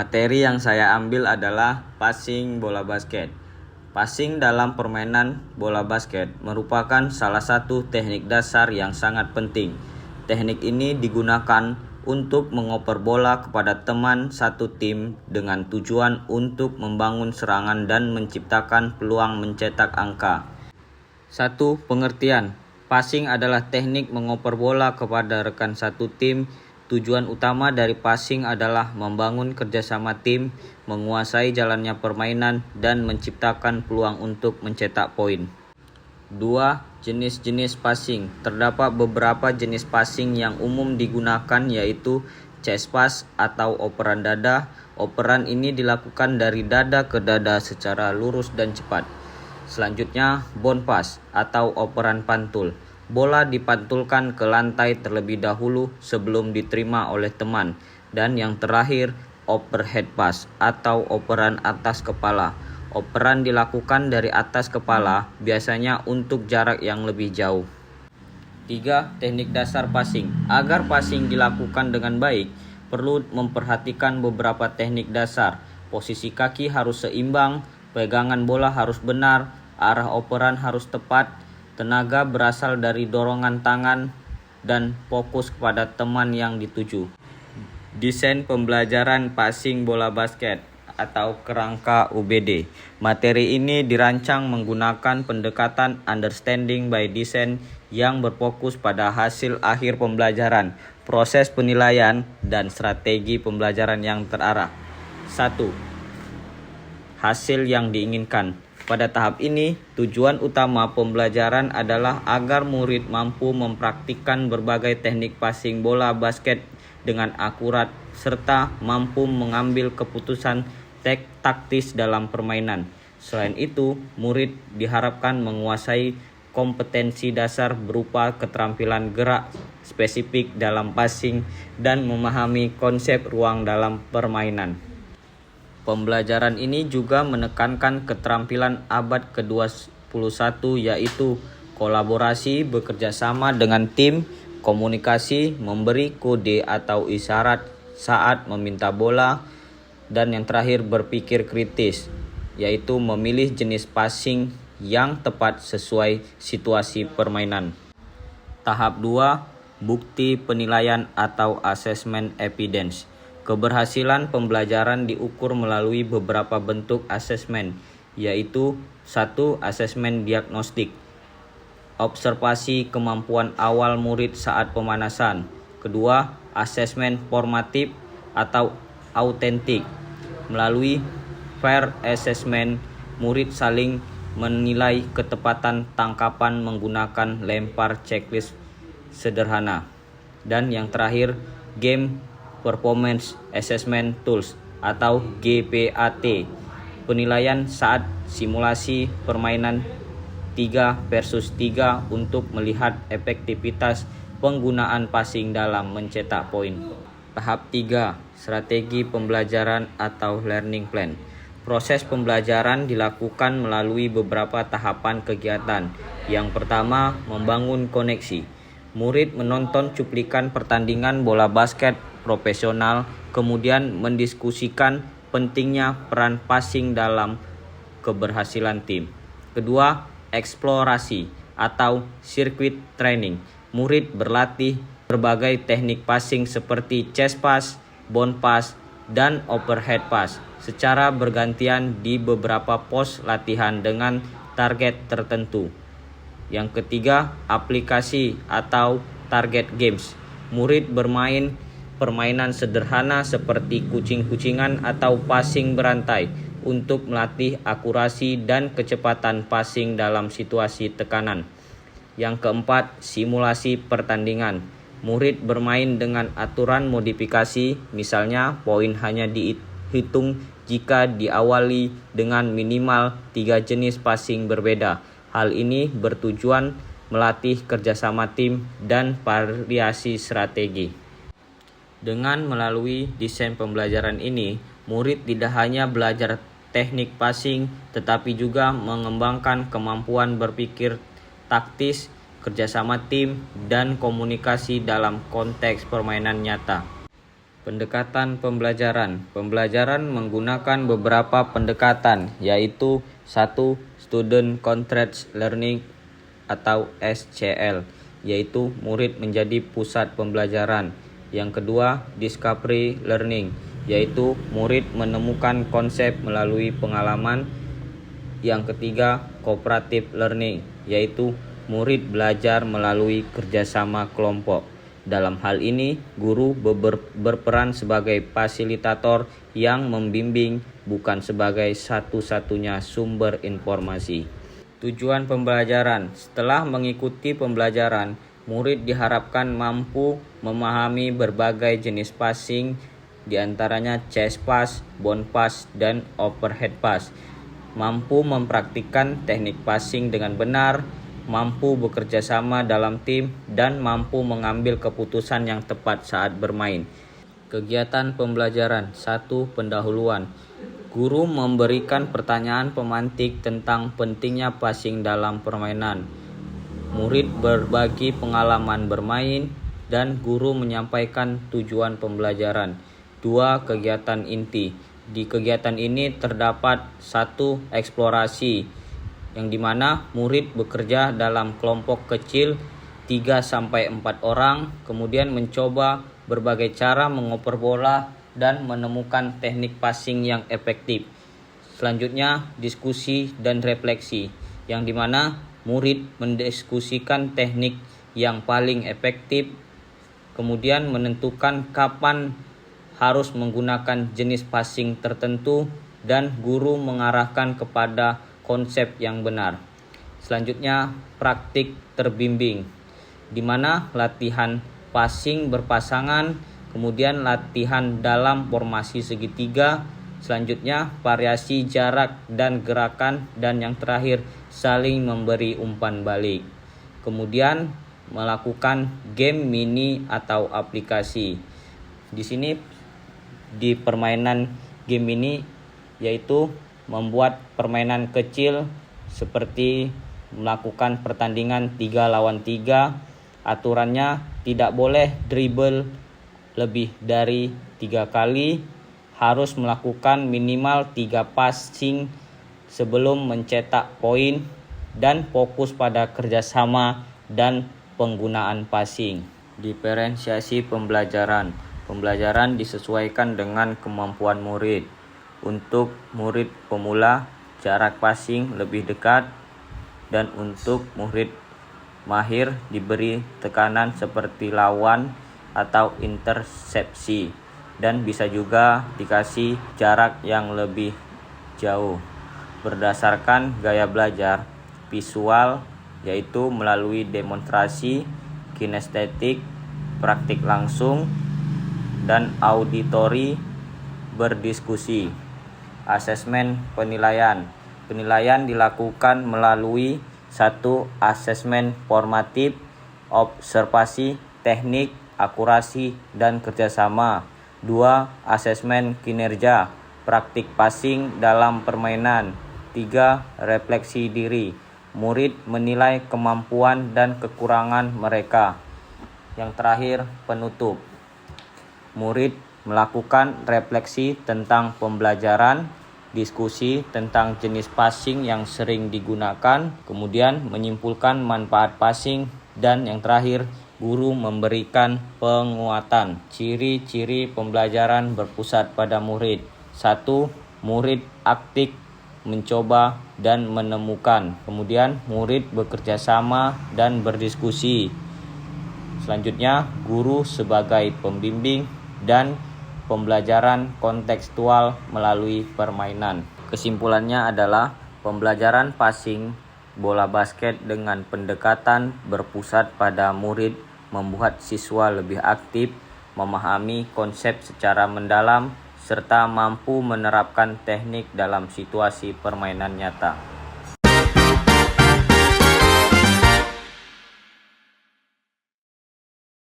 Materi yang saya ambil adalah passing bola basket. Passing dalam permainan bola basket merupakan salah satu teknik dasar yang sangat penting. Teknik ini digunakan untuk mengoper bola kepada teman satu tim dengan tujuan untuk membangun serangan dan menciptakan peluang mencetak angka. 1. Pengertian. Passing adalah teknik mengoper bola kepada rekan satu tim. Tujuan utama dari passing adalah membangun kerjasama tim, menguasai jalannya permainan, dan menciptakan peluang untuk mencetak poin. 2. Jenis-jenis passing. Terdapat beberapa jenis passing yang umum digunakan yaitu chest pass atau operan dada. Operan ini dilakukan dari dada ke dada secara lurus dan cepat. Selanjutnya, bounce pass atau operan pantul. Bola dipantulkan ke lantai terlebih dahulu sebelum diterima oleh teman. Dan yang terakhir, overhead pass atau operan atas kepala. Operan dilakukan dari atas kepala, biasanya untuk jarak yang lebih jauh. 3. Teknik dasar passing. Agar passing dilakukan dengan baik, perlu memperhatikan beberapa teknik dasar. Posisi kaki harus seimbang, pegangan bola harus benar, arah operan harus tepat, tenaga berasal dari dorongan tangan, dan fokus kepada teman yang dituju. Desain pembelajaran passing bola basket atau kerangka UBD. Materi ini dirancang menggunakan pendekatan understanding by design yang berfokus pada hasil akhir pembelajaran, proses penilaian, dan strategi pembelajaran yang terarah. 1. Hasil yang diinginkan. Pada tahap ini, tujuan utama pembelajaran adalah agar murid mampu mempraktikkan berbagai teknik passing bola basket dengan akurat serta mampu mengambil keputusan taktis dalam permainan. Selain itu, murid diharapkan menguasai kompetensi dasar berupa keterampilan gerak spesifik dalam passing dan memahami konsep ruang dalam permainan. Pembelajaran ini juga menekankan keterampilan abad ke-21 yaitu kolaborasi, bekerja sama dengan tim, komunikasi, memberi kode atau isyarat saat meminta bola, dan yang terakhir berpikir kritis, yaitu memilih jenis passing yang tepat sesuai situasi permainan. Tahap 2, bukti penilaian atau assessment evidence. Keberhasilan pembelajaran diukur melalui beberapa bentuk asesmen, yaitu 1. Asesmen diagnostik. Observasi kemampuan awal murid saat pemanasan. 2. Asesmen formatif atau autentik. Melalui peer assessment, murid saling menilai ketepatan tangkapan menggunakan lempar checklist sederhana. Dan yang terakhir, game Performance Assessment Tools atau GPAT. Penilaian saat simulasi permainan 3-3 untuk melihat efektivitas penggunaan passing dalam mencetak poin. Tahap 3, strategi pembelajaran atau learning plan. Proses pembelajaran dilakukan melalui beberapa tahapan kegiatan. Yang pertama, membangun koneksi. Murid menonton cuplikan pertandingan bola basket profesional, kemudian mendiskusikan pentingnya peran passing dalam keberhasilan tim. Kedua, eksplorasi atau circuit training. Murid berlatih berbagai teknik passing seperti chest pass, bounce pass, dan overhead pass secara bergantian di beberapa pos latihan dengan target tertentu. Yang ketiga, aplikasi atau target games. Murid bermain permainan sederhana seperti kucing-kucingan atau passing berantai untuk melatih akurasi dan kecepatan passing dalam situasi tekanan. Yang keempat, simulasi pertandingan. Murid bermain dengan aturan modifikasi, misalnya poin hanya dihitung jika diawali dengan minimal 3 jenis passing berbeda. Hal ini bertujuan melatih kerjasama tim dan variasi strategi. Dengan melalui desain pembelajaran ini, murid tidak hanya belajar teknik passing, tetapi juga mengembangkan kemampuan berpikir taktis, kerjasama tim, dan komunikasi dalam konteks permainan nyata. Pendekatan pembelajaran. Pembelajaran menggunakan beberapa pendekatan, yaitu 1. Student Centered Learning atau SCL, yaitu murid menjadi pusat pembelajaran. Yang kedua, Discovery Learning, yaitu murid menemukan konsep melalui pengalaman. Yang ketiga, Cooperative Learning, yaitu murid belajar melalui kerjasama kelompok. Dalam hal ini, guru berperan sebagai fasilitator yang membimbing, bukan sebagai satu-satunya sumber informasi. Tujuan pembelajaran. Setelah mengikuti pembelajaran, murid diharapkan mampu memahami berbagai jenis passing, diantaranya chest pass, bound pass, dan overhead pass. Mampu mempraktikkan teknik passing dengan benar, mampu bekerja sama dalam tim, dan mampu mengambil keputusan yang tepat saat bermain. Kegiatan pembelajaran. 1. Pendahuluan. Guru memberikan pertanyaan pemantik tentang pentingnya passing dalam permainan. Murid berbagi pengalaman bermain, dan guru menyampaikan tujuan pembelajaran. 2. Kegiatan inti. Di kegiatan ini terdapat 1. Eksplorasi, yang dimana murid bekerja dalam kelompok kecil 3-4 orang, kemudian mencoba berbagai cara mengoper bola dan menemukan teknik passing yang efektif. Selanjutnya, diskusi dan refleksi, yang dimana murid mendiskusikan teknik yang paling efektif, kemudian menentukan kapan harus menggunakan jenis passing tertentu, dan guru mengarahkan kepada konsep yang benar. Selanjutnya, praktik terbimbing, di mana latihan passing berpasangan, kemudian latihan dalam formasi segitiga, selanjutnya variasi jarak dan gerakan, dan yang terakhir saling memberi umpan balik. Kemudian melakukan game mini atau aplikasi. Di sini di permainan game ini yaitu membuat permainan kecil seperti melakukan pertandingan 3 lawan 3. Aturannya tidak boleh dribble lebih dari 3 kali, harus melakukan minimal 3 passing sebelum mencetak poin, dan fokus pada kerjasama dan penggunaan passing. Diferensiasi pembelajaran. Pembelajaran disesuaikan dengan kemampuan murid. Untuk murid pemula, jarak passing lebih dekat, dan untuk murid mahir diberi tekanan seperti lawan atau intersepsi, dan bisa juga dikasih jarak yang lebih jauh. Berdasarkan gaya belajar visual, yaitu melalui demonstrasi, kinestetik, praktik langsung, dan auditori, berdiskusi. Asesmen penilaian. Penilaian dilakukan melalui 1. Asesmen formatif, observasi, teknik, akurasi, dan kerjasama. 2. Asesmen kinerja, praktik passing dalam permainan. 3. Refleksi diri. Murid menilai kemampuan dan kekurangan mereka. Yang terakhir, penutup. Murid melakukan refleksi tentang pembelajaran, diskusi tentang jenis passing yang sering digunakan, kemudian menyimpulkan manfaat passing, dan yang terakhir, guru memberikan penguatan. Ciri-ciri pembelajaran berpusat pada murid. 1. Murid aktif mencoba dan menemukan. Kemudian murid bekerja sama dan berdiskusi. Selanjutnya, guru sebagai pembimbing, dan pembelajaran kontekstual melalui permainan. Kesimpulannya adalah pembelajaran passing bola basket dengan pendekatan berpusat pada murid membuat siswa lebih aktif, memahami konsep secara mendalam, serta mampu menerapkan teknik dalam situasi permainan nyata.